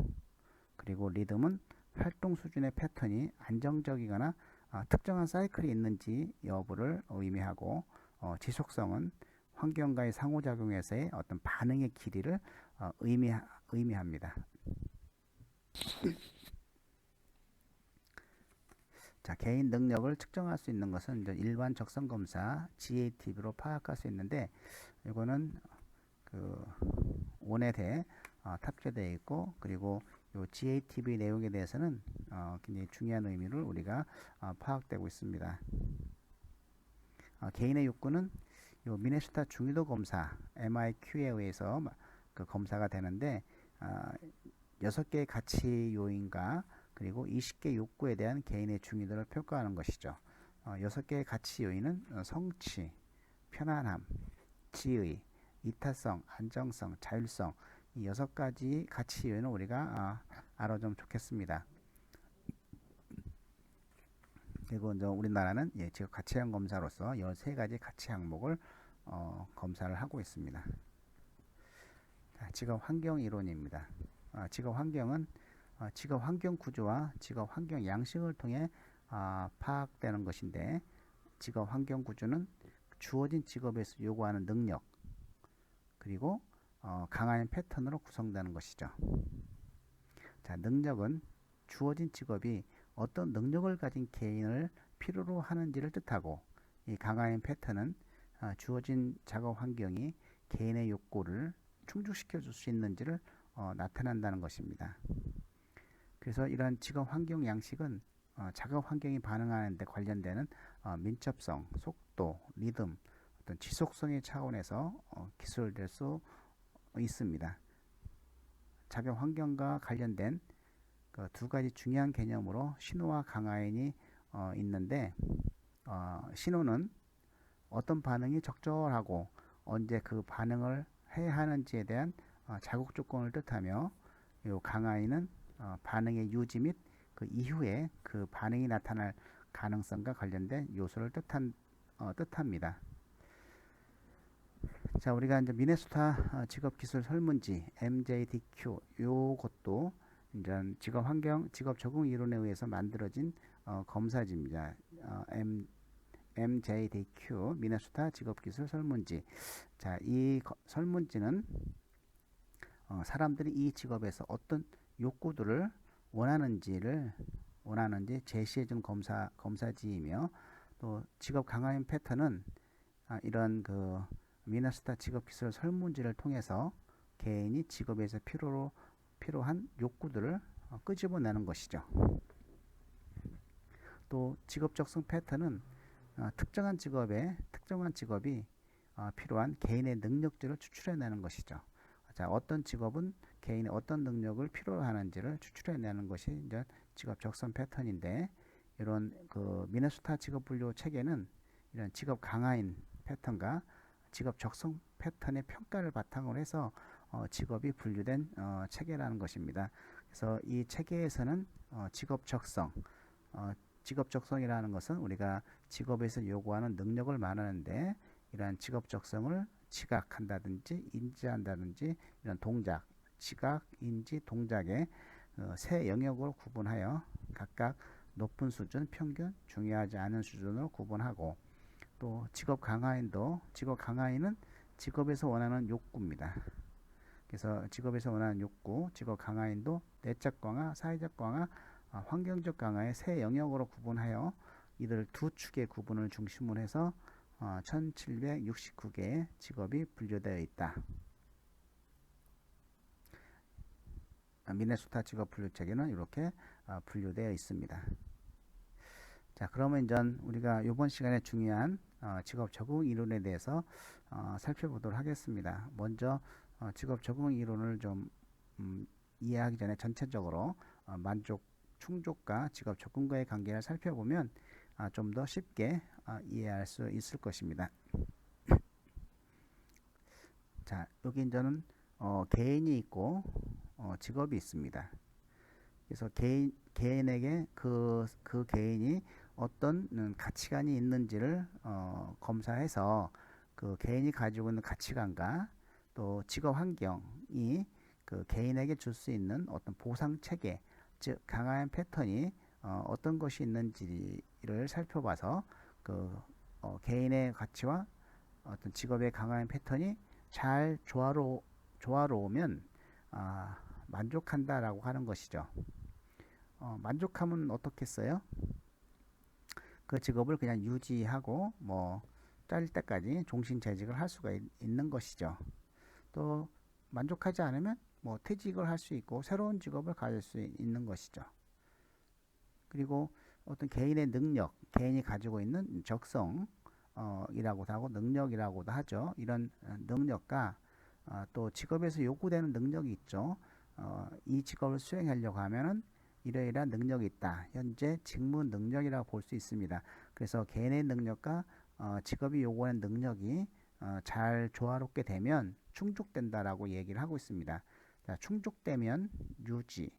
그리고 리듬은 활동 수준의 패턴이 안정적이거나 특정한 사이클이 있는지 여부를 의미하고, 지속성은 환경과의 상호작용에서의 어떤 반응의 길이를 의미합니다. 자, 개인 능력을 측정할 수 있는 것은 이제 일반 적성 검사 GATB로 파악할 수 있는데, 이거는 그 온넷에 탑재되어 있고, 그리고 요 GATB 내용에 대해서는 굉장히 중요한 의미를 우리가 파악되고 있습니다. 개인의 욕구는 요 미네소타 중위도 검사 MIQ에 의해서 그 검사가 되는데, 6개의 가치 요인과 그리고 20개 욕구에 대한 개인의 중위도를 평가하는 것이죠. 6개의 가치 요인은 성취, 편안함, 지의, 이타성, 안정성, 자율성, 이 6가지 가치 요인을 우리가 알아두면 좋겠습니다. 그리고 이제 우리나라는 지금 가치형 검사로서 13가지 가치 항목을 검사를 하고 있습니다. 직업 환경 이론입니다. 직업 환경은 직업 환경 구조와 직업 환경 양식을 통해 파악되는 것인데, 직업 환경 구조는 주어진 직업에서 요구하는 능력, 그리고 강한 패턴으로 구성되는 것이죠. 자, 능력은 주어진 직업이 어떤 능력을 가진 개인을 필요로 하는지를 뜻하고, 이 강한 패턴은 주어진 작업 환경이 개인의 욕구를 충족시켜 줄 수 있는지를 나타낸다는 것입니다. 그래서 이러한 직업 환경 양식은 작업 환경이 반응하는 데 관련되는 민첩성, 속도, 리듬, 어떤 지속성의 차원에서 기술될 수 있습니다. 작업 환경과 관련된 그 2가지 중요한 개념으로 신호와 강화인이 있는데, 신호는 어떤 반응이 적절하고 언제 그 반응을 해야 하는지에 대한 자국 조건을 뜻하며, 요 강하인은 반응의 유지 및 그 이후에 그 반응이 나타날 가능성과 관련된 요소를 뜻합니다. 자, 우리가 이제 미네소타 직업기술 설문지 MJDQ 요것도 이제 직업 적응 이론에 의해서 만들어진 검사지입니다. MJDQ 미네소타 직업기술 설문지. 자, 이 설문지는 사람들이 이 직업에서 어떤 욕구들을 원하는지 제시해준 검사지이며, 또 직업 강화인 패턴은 이런 그 미네소타 직업기술 설문지를 통해서 개인이 직업에서 필요한 욕구들을 끄집어내는 것이죠. 또 직업 적성 패턴은 특정한 직업이 필요한 개인의 능력들을 추출해내는 것이죠. 자, 어떤 직업은 개인의 어떤 능력을 필요로 하는지를 추출해내는 것이 이제 직업 적성 패턴인데, 이런 그 미네소타 직업 분류 체계는 이런 직업 강화인 패턴과 직업 적성 패턴의 평가를 바탕으로 해서 직업이 분류된 체계라는 것입니다. 그래서 이 체계에서는 직업 적성이라는 것은 우리가 직업에서 요구하는 능력을 말하는데, 이러한 직업 적성을 지각한다든지 인지한다든지 이런 동작, 지각, 인지, 동작의 세 영역으로 구분하여 각각 높은 수준, 평균, 중요하지 않은 수준으로 구분하고, 또 직업 강화인은 직업에서 원하는 욕구입니다. 그래서 직업에서 원하는 욕구, 직업 강화인도 내적 강화, 사회적 강화, 환경적 강화의 세 영역으로 구분하여 이들 두 축의 구분을 중심으로 해서 1769개의 직업이 분류되어 있다. 미네소타 직업 분류 체계는 이렇게 분류되어 있습니다. 자, 그러면 이제 우리가 이번 시간에 중요한 직업 적응 이론에 대해서 살펴보도록 하겠습니다. 먼저 직업 적응 이론을 좀 이해하기 전에 전체적으로 충족과 직업 적응과의 관계를 살펴보면 좀 더 쉽게 이해할 수 있을 것입니다. 자, 여기 이제는 개인이 있고 직업이 있습니다. 그래서 개인에게 그 개인이 어떤 가치관이 있는지를 검사해서 그 개인이 가지고 있는 가치관과 또 직업 환경이 그 개인에게 줄 수 있는 어떤 보상 체계, 즉 강한 패턴이 어떤 것이 있는지를 살펴봐서 그 개인의 가치와 어떤 직업의 강한 패턴이 잘 조화로우면 만족한다라고 하는 것이죠. 만족하면 어떻겠어요? 그 직업을 그냥 유지하고 잘릴 때까지 종신재직을 할 수가 있는 것이죠. 또 만족하지 않으면 퇴직을 할 수 있고 새로운 직업을 가질 수 있는 것이죠. 그리고 어떤 개인의 능력, 개인이 가지고 있는 적성이라고도 하고 능력이라고도 하죠. 이런 능력과 또 직업에서 요구되는 능력이 있죠. 이 직업을 수행하려고 하면은 이러이러한 능력이 있다. 현재 직무 능력이라고 볼 수 있습니다. 그래서 개인의 능력과 직업이 요구하는 능력이 잘 조화롭게 되면 충족된다라고 얘기를 하고 있습니다. 자, 충족되면 유지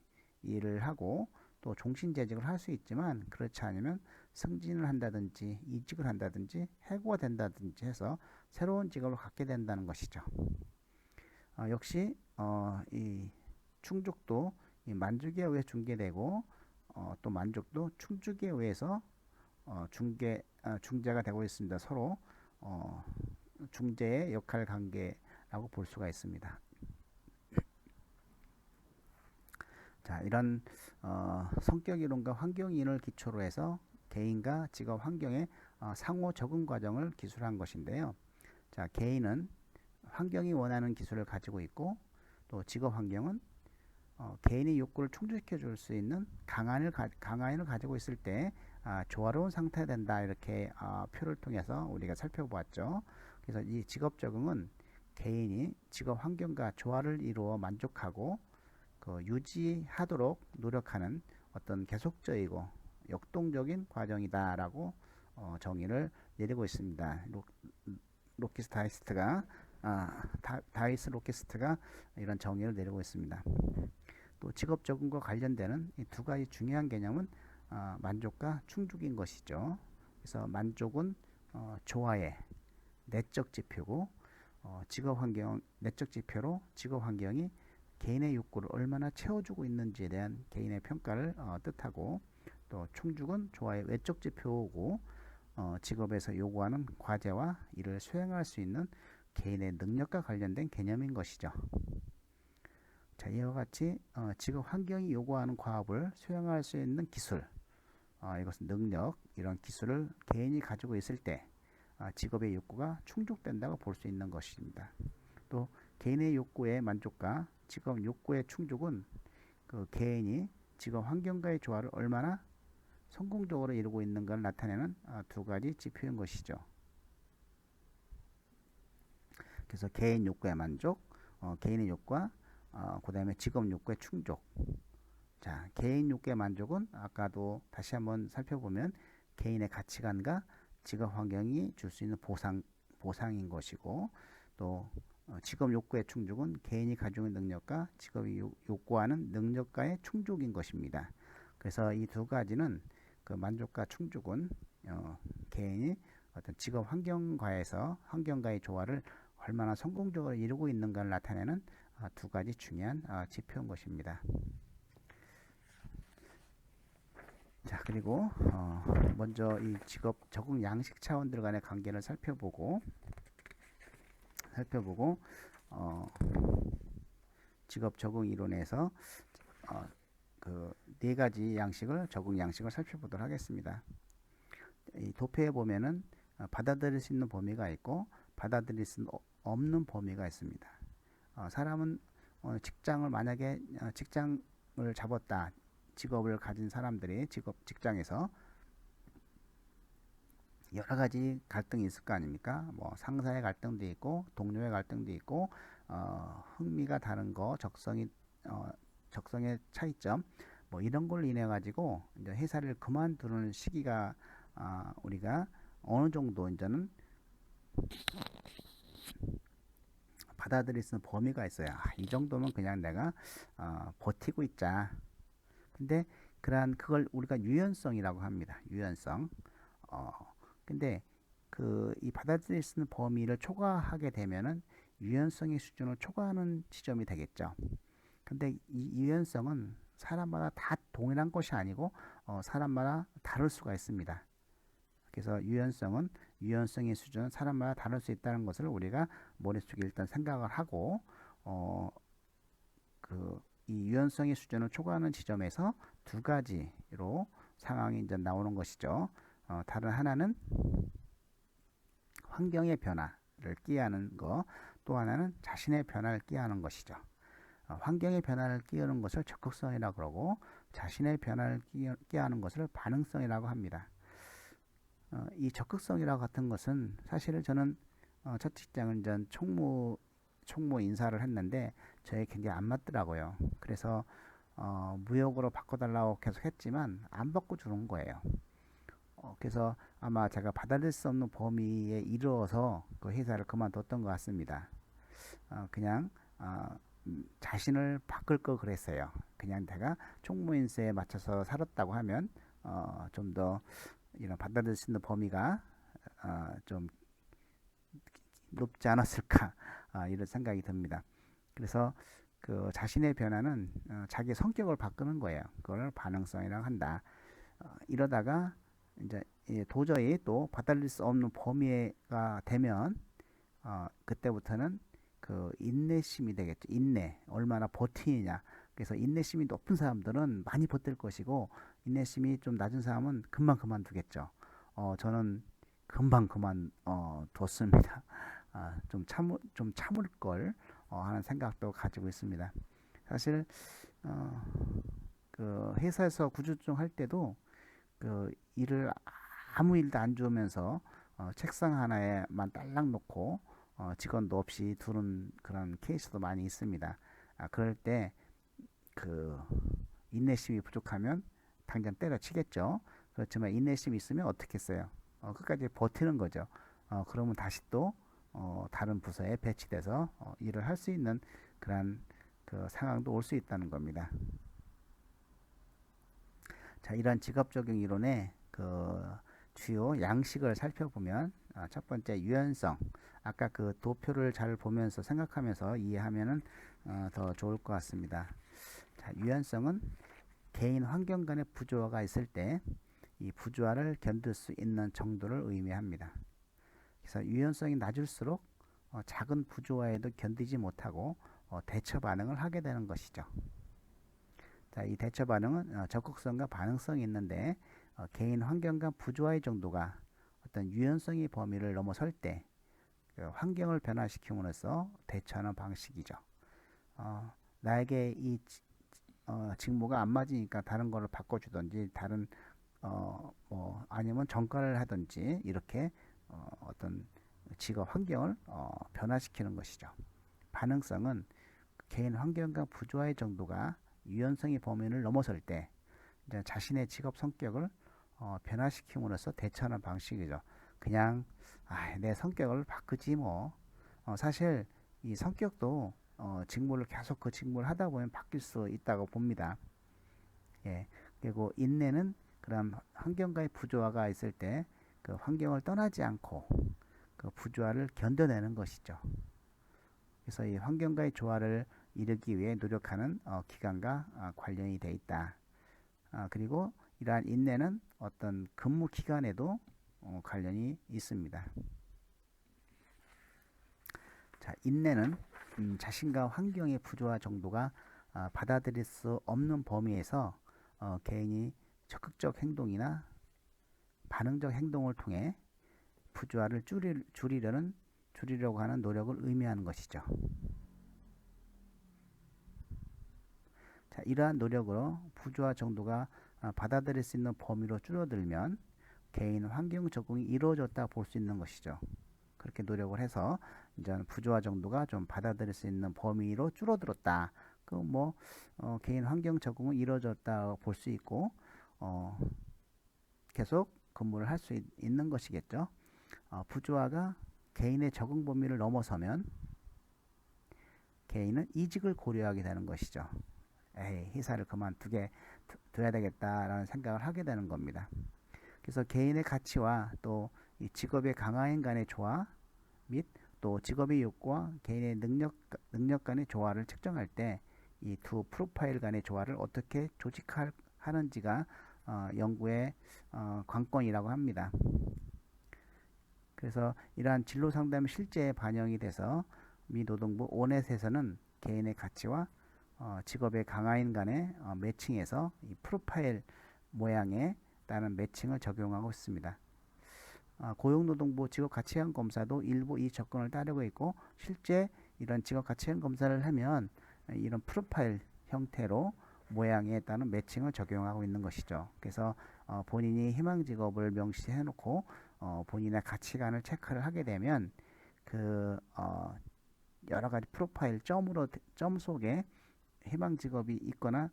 일을 하고 또 종신재직을 할 수 있지만, 그렇지 않으면 승진을 한다든지 이직을 한다든지 해고가 된다든지 해서 새로운 직업을 갖게 된다는 것이죠. 역시 이 충족도 이 만족에 의해 중개되고 또 만족도 충족에 의해서 중재가 되고 있습니다. 서로 중재의 역할 관계라고 볼 수가 있습니다. 자, 이런 성격 이론과 환경 이론을 기초로 해서 개인과 직업 환경의 상호 적응 과정을 기술한 것인데요. 자, 개인은 환경이 원하는 기술을 가지고 있고, 또 직업 환경은 개인의 욕구를 충족시켜 줄 수 있는 강한을 가지고 있을 때 조화로운 상태가 된다, 이렇게 표를 통해서 우리가 살펴보았죠. 그래서 이 직업 적응은 개인이 직업 환경과 조화를 이루어 만족하고 유지하도록 노력하는 어떤 계속적이고 역동적인 과정이다라고 정의를 내리고 있습니다. 로키스타이스트가 다이스 로키스트가 이런 정의를 내리고 있습니다. 또 직업 적응과 관련되는 이 두 가지 중요한 개념은 만족과 충족인 것이죠. 그래서 만족은 조화의 내적 지표고 직업 환경 내적 지표로 직업 환경이 개인의 욕구를 얼마나 채워주고 있는지에 대한 개인의 평가를 뜻하고, 또 충족은 조화의 외적 지표고 직업에서 요구하는 과제와 이를 수행할 수 있는 개인의 능력과 관련된 개념인 것이죠. 자, 이와 같이 직업 환경이 요구하는 과업을 수행할 수 있는 기술, 이것은 능력, 이런 기술을 개인이 가지고 있을 때 직업의 욕구가 충족된다고 볼 수 있는 것입니다. 또 개인의 욕구의 만족과 직업 욕구의 충족은 그 개인이 직업 환경과의 조화를 얼마나 성공적으로 이루고 있는 걸 나타내는 두 가지 지표인 것이죠. 그래서 개인 욕구의 만족, 개인의 욕구와 그 다음에 직업 욕구의 충족. 자, 개인 욕구의 만족은 아까도 다시 한번 살펴보면 개인의 가치관과 직업 환경이 줄 수 있는 보상인 것이고, 또 직업 욕구의 충족은 개인이 가지고 있는 능력과 직업이 요구하는 능력과의 충족인 것입니다. 그래서 이 두 가지는 그 만족과 충족은 개인이 어떤 직업 환경과의 조화를 얼마나 성공적으로 이루고 있는가를 나타내는 두 가지 중요한 지표인 것입니다. 자, 그리고 먼저 이 직업 적응 양식 차원들 간의 관계를 살펴보고 직업 적응 이론에서 그 네 가지 적응 양식을 살펴보도록 하겠습니다. 이 도표에 보면은 받아들일 수 있는 범위가 있고 받아들일 수 없는 범위가 있습니다. 사람은 만약에 직장을 잡았다, 직업을 가진 사람들이 직장에서 여러 가지 갈등이 있을 거 아닙니까? 뭐 상사의 갈등도 있고 동료의 갈등도 있고 흥미가 다른 거, 적성의 차이점, 뭐 이런 걸로 인해 가지고 이제 회사를 그만두는 시기가 우리가 어느 정도 이제는 받아들일 수 있는 범위가 있어요. 이 정도면 그냥 내가 버티고 있자. 근데 그걸 우리가 유연성이라고 합니다. 유연성. 근데 이 받아들일 수 있는 범위를 초과하게 되면은 유연성의 수준을 초과하는 지점이 되겠죠. 근데 이 유연성은 사람마다 다 동일한 것이 아니고 사람마다 다를 수가 있습니다. 그래서 유연성의 수준은 사람마다 다를 수 있다는 것을 우리가 머릿속에 일단 생각을 하고 이 유연성의 수준을 초과하는 지점에서 두 가지로 상황이 이제 나오는 것이죠. 다른 하나는 환경의 변화를 끼하는 거, 또 하나는 자신의 변화를 끼하는 것이죠. 환경의 변화를 끼하는 것을 적극성이라고 그러고 자신의 변화를 끼하는 것을 반응성이라고 합니다. 이 적극성이라고 같은 것은 사실은 저는 첫 직장은 전 총무 인사를 했는데 저에 굉장히 안 맞더라고요. 그래서 무역으로 바꿔달라고 계속 했지만 안 바꿔주는 거예요. 그래서 아마 제가 받아들일 수 없는 범위에 이르러서 그 회사를 그만뒀던 것 같습니다. 그냥 자신을 바꿀 걸 그랬어요. 그냥 내가 총무인세에 맞춰서 살았다고 하면 좀 더 이런 받아들일 수 있는 범위가 좀 높지 않았을까 이런 생각이 듭니다. 그래서 그 자신의 변화는 자기 성격을 바꾸는 거예요. 그걸 반응성이라고 한다. 이러다가 이제 도저히 또 받아들일 수 없는 범위가 되면 그때부터는 그 인내심이 되겠죠. 인내, 얼마나 버티느냐. 그래서 인내심이 높은 사람들은 많이 버틸 것이고 인내심이 좀 낮은 사람은 금방 그만두겠죠. 저는 금방 그만뒀습니다. 좀 참을 걸 하는 생각도 가지고 있습니다. 사실 그 회사에서 구조조정 할 때도 그 일을 아무 일도 안 주면서 책상 하나에만 딸랑 놓고 직원도 없이 두는 그런 케이스도 많이 있습니다. 그럴 때 그 인내심이 부족하면 당장 때려치겠죠. 그렇지만 인내심이 있으면 어떻게 했어요? 끝까지 버티는 거죠. 그러면 다시 또 다른 부서에 배치돼서 일을 할 수 있는 그런 그 상황도 올 수 있다는 겁니다. 자, 이런 직업 적용 이론의 그 주요 양식을 살펴보면 첫 번째 유연성. 아까 그 도표를 잘 보면서 생각하면서 이해하면은 더 좋을 것 같습니다. 자, 유연성은 개인 환경 간의 부조화가 있을 때 이 부조화를 견딜 수 있는 정도를 의미합니다. 그래서 유연성이 낮을수록 작은 부조화에도 견디지 못하고 대처 반응을 하게 되는 것이죠. 자, 이 대처 반응은 적극성과 반응성이 있는데 개인 환경 간 부조화의 정도가 어떤 유연성의 범위를 넘어설 때 그 환경을 변화시킴으로써 대처하는 방식이죠. 나에게 이 직무가 안 맞으니까 다른 거를 바꿔주든지 다른 뭐 아니면 전과를 하든지 이렇게 어떤 직업 환경을 변화시키는 것이죠. 반응성은 개인 환경과 부조화의 정도가 유연성의 범위를 넘어설 때 이제 자신의 직업 성격을 변화시킴으로써 대처하는 방식이죠. 그냥 내 성격을 바꾸지 뭐. 사실 이 성격도 직무를 계속 그 직무를 하다 보면 바뀔 수 있다고 봅니다. 예. 그리고 인내는 그런 환경과의 부조화가 있을 때 그 환경을 떠나지 않고 그 부조화를 견뎌내는 것이죠. 그래서 이 환경과의 조화를 이루기 위해 노력하는 기간과 관련이 되어 있다. 그리고 이러한 인내는 어떤 근무 기간에도 관련이 있습니다. 자, 인내는 자신과 환경의 부조화 정도가 받아들일 수 없는 범위에서 개인이 적극적 행동이나 반응적 행동을 통해 부조화를 줄이려고 하는 노력을 의미하는 것이죠. 자, 이러한 노력으로 부조화 정도가 받아들일 수 있는 범위로 줄어들면 개인 환경 적응이 이루어졌다 볼 수 있는 것이죠. 그렇게 노력을 해서 이제 부조화 정도가 좀 받아들일 수 있는 범위로 줄어들었다. 그 뭐 개인 환경 적응은 이루어졌다 볼 수 있고 계속 근무를 할 수 있는 것이겠죠. 부조화가 개인의 적응 범위를 넘어서면 개인은 이직을 고려하게 되는 것이죠. 회사를 그만둬야 되겠다라는 생각을 하게 되는 겁니다. 그래서 개인의 가치와 또 이 직업의 강화인 간의 조화 및 또 직업의 욕구와 개인의 능력 간의 조화를 측정할 때 이 두 프로파일 간의 조화를 어떻게 조직하는지가 연구의 관건이라고 합니다. 그래서 이러한 진로 상담이 실제에 반영이 돼서 미 노동부 오넷에서는 개인의 가치와 직업의 강화인 간의 매칭에서 이 프로파일 모양에 따른 매칭을 적용하고 있습니다. 고용노동부 직업가치관 검사도 일부 이 접근을 따르고 있고 실제 이런 직업가치관 검사를 하면 이런 프로파일 형태로 모양에 따른 매칭을 적용하고 있는 것이죠. 그래서 본인이 희망 직업을 명시해 놓고 본인의 가치관을 체크를 하게 되면 그 여러 가지 프로파일 점 속에 희망 직업이 있거나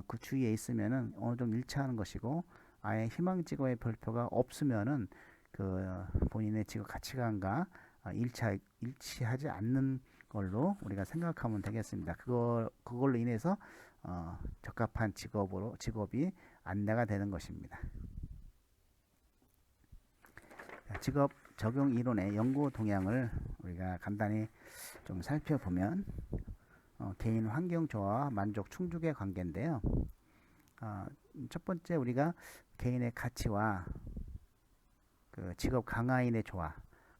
그 주위에 있으면은 어느 정도 일치하는 것이고 아예 희망 직업의 별표가 없으면은 그 본인의 직업 가치관과 일치하지 않는 걸로 우리가 생각하면 되겠습니다. 그걸로 인해서 적합한 직업이 안내가 되는 것입니다. 직업 적용 이론의 연구 동향을 우리가 간단히 좀 살펴보면 개인 환경 조화와 만족 충족의 관계인데요. 첫 번째 우리가 개인의 가치와 그 직업 강화인의 조화.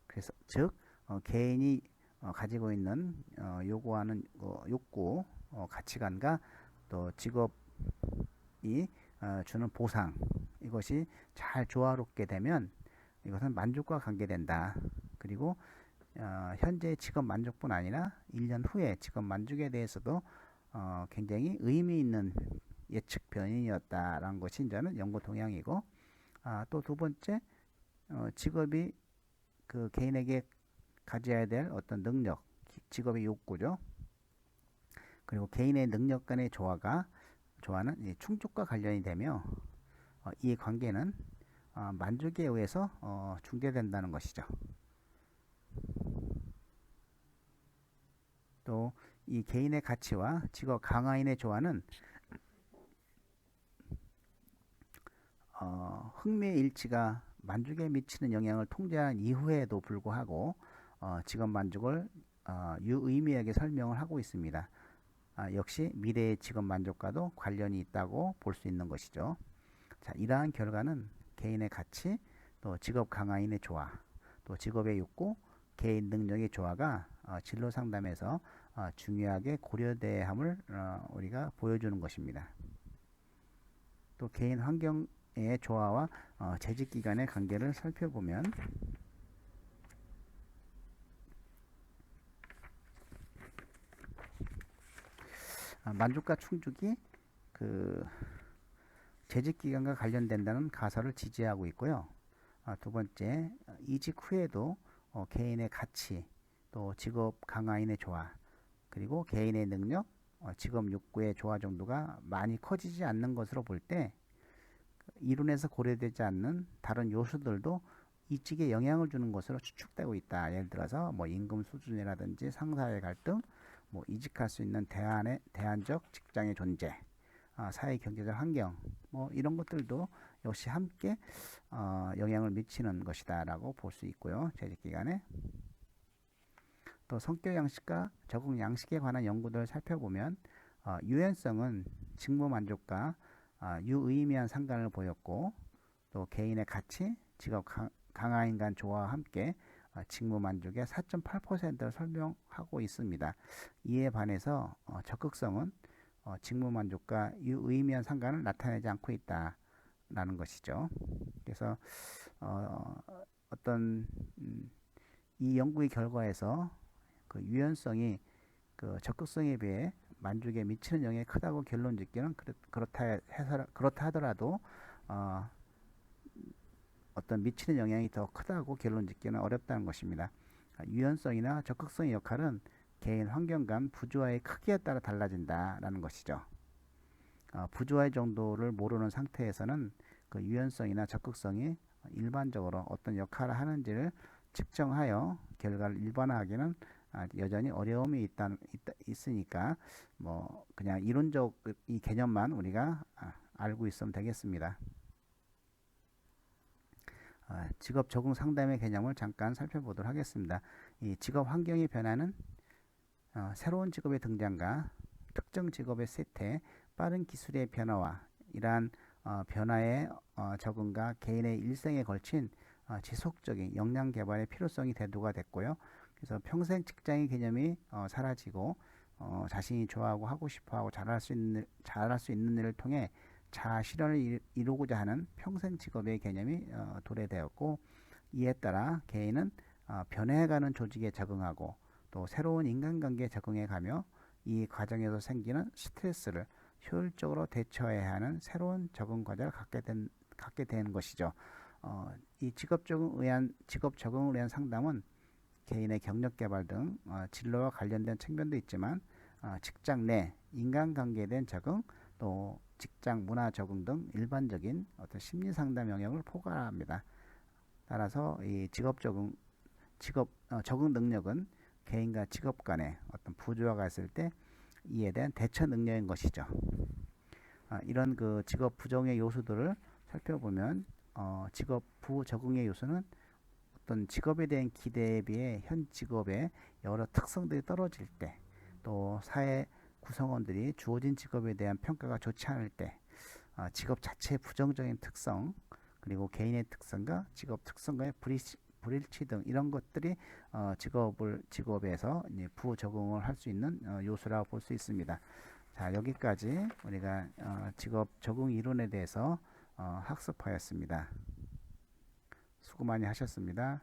그래서 즉 개인이 가지고 있는 요구하는 욕구, 가치관과 또 직업이 주는 보상 이것이 잘 조화롭게 되면 이것은 만족과 관계된다. 그리고 현재 직업 만족뿐 아니라 1년 후에 직업 만족에 대해서도 굉장히 의미 있는 예측 변인이었다라는 것이 이제는 연구 동향이고 또 두 번째 직업이 그 개인에게 가져야 될 어떤 능력, 직업의 욕구죠. 그리고 개인의 능력 간의 조화는 충족과 관련이 되며 이 관계는 만족에 의해서 중재된다는 것이죠. 또 이 개인의 가치와 직업 강화인의 조화는 흥미의 일치가 만족에 미치는 영향을 통제한 이후에도 불구하고 직업 만족을 유의미하게 설명을 하고 있습니다. 역시 미래의 직업 만족과도 관련이 있다고 볼 수 있는 것이죠. 자, 이러한 결과는 개인의 가치, 또 직업 강화인의 조화, 또 직업의 욕구, 개인 능력의 조화가 진로 상담에서 중요하게 고려돼야 함을 우리가 보여주는 것입니다. 또 개인 환경의 조화와 재직 기간의 관계를 살펴보면 만족과 충족이 그 재직 기간과 관련된다는 가설을 지지하고 있고요. 두 번째, 이직 후에도 개인의 가치, 또 직업 강화인의 조화, 그리고 개인의 능력, 직업 욕구의 조화 정도가 많이 커지지 않는 것으로 볼 때 이론에서 고려되지 않는 다른 요소들도 이직에 영향을 주는 것으로 추측되고 있다. 예를 들어서 뭐 임금 수준이라든지 상사의 갈등, 뭐 이직할 수 있는 대안적 직장의 존재, 사회 경제적 환경, 뭐 이런 것들도 역시 함께 영향을 미치는 것이다라고 볼 수 있고요. 재직 기간에 또 성격 양식과 적응 양식에 관한 연구들을 살펴보면 유연성은 직무 만족과 유의미한 상관을 보였고, 또 개인의 가치, 직업 강화인 간 조화와 함께 직무 만족의 4.8%를 설명하고 있습니다. 이에 반해서 적극성은 직무 만족과 유의미한 상관을 나타내지 않고 있다라는 것이죠. 그래서 어떤 이 연구의 결과에서 그 유연성이 그 적극성에 비해 만족에 미치는 영향이 크다고 결론 짓기는 그렇다 하더라도 어떤 미치는 영향이 더 크다고 결론 짓기는 어렵다는 것입니다. 유연성이나 적극성의 역할은 개인 환경 간 부조화의 크기에 따라 달라진다라는 것이죠. 부조화의 정도를 모르는 상태에서는 그 유연성이나 적극성이 일반적으로 어떤 역할을 하는지를 측정하여 결과를 일반화하기는 여전히 어려움이 있으니까 뭐 그냥 이론적 이 개념만 우리가 알고 있으면 되겠습니다. 직업 적응 상담의 개념을 잠깐 살펴보도록 하겠습니다. 이 직업 환경의 변화는 새로운 직업의 등장과 특정 직업의 쇠퇴, 빠른 기술의 변화와 이러한 변화의 적응과 개인의 일생에 걸친 지속적인 역량 개발의 필요성이 대두가 됐고요. 그래서 평생 직장의 개념이 사라지고 자신이 좋아하고 하고 싶어하고 잘할 수 있는 일을 통해 자아 실현을 이루고자 하는 평생 직업의 개념이 도래되었고, 이에 따라 개인은 변해가는 조직에 적응하고 또 새로운 인간관계에 적응해가며 이 과정에서 생기는 스트레스를 효율적으로 대처해야 하는 새로운 적응 과제를 갖게 되는 것이죠. 이 직업 적응을 위한 상담은 개인의 경력 개발 등 진로와 관련된 측면도 있지만 직장 내 인간관계에 대한 적응, 또 직장 문화 적응 등 일반적인 어떤 심리 상담 영역을 포괄합니다. 따라서 이 적응 능력은 개인과 직업 간의 어떤 부조화가 있을 때 이에 대한 대처 능력인 것이죠. 이런 그 직업 부정의 요소들을 살펴보면 직업 부적응의 요소는 어떤 직업에 대한 기대에 비해 현 직업의 여러 특성들이 떨어질 때, 또 사회 구성원들이 주어진 직업에 대한 평가가 좋지 않을 때, 직업 자체의 부정적인 특성, 그리고 개인의 특성과 직업 특성과의 불일치 등 이런 것들이 직업에서 이제 부적응을 할 수 있는 요소라고 볼 수 있습니다. 자, 여기까지 우리가 직업 적응 이론에 대해서 학습하였습니다. 수고 많이 하셨습니다.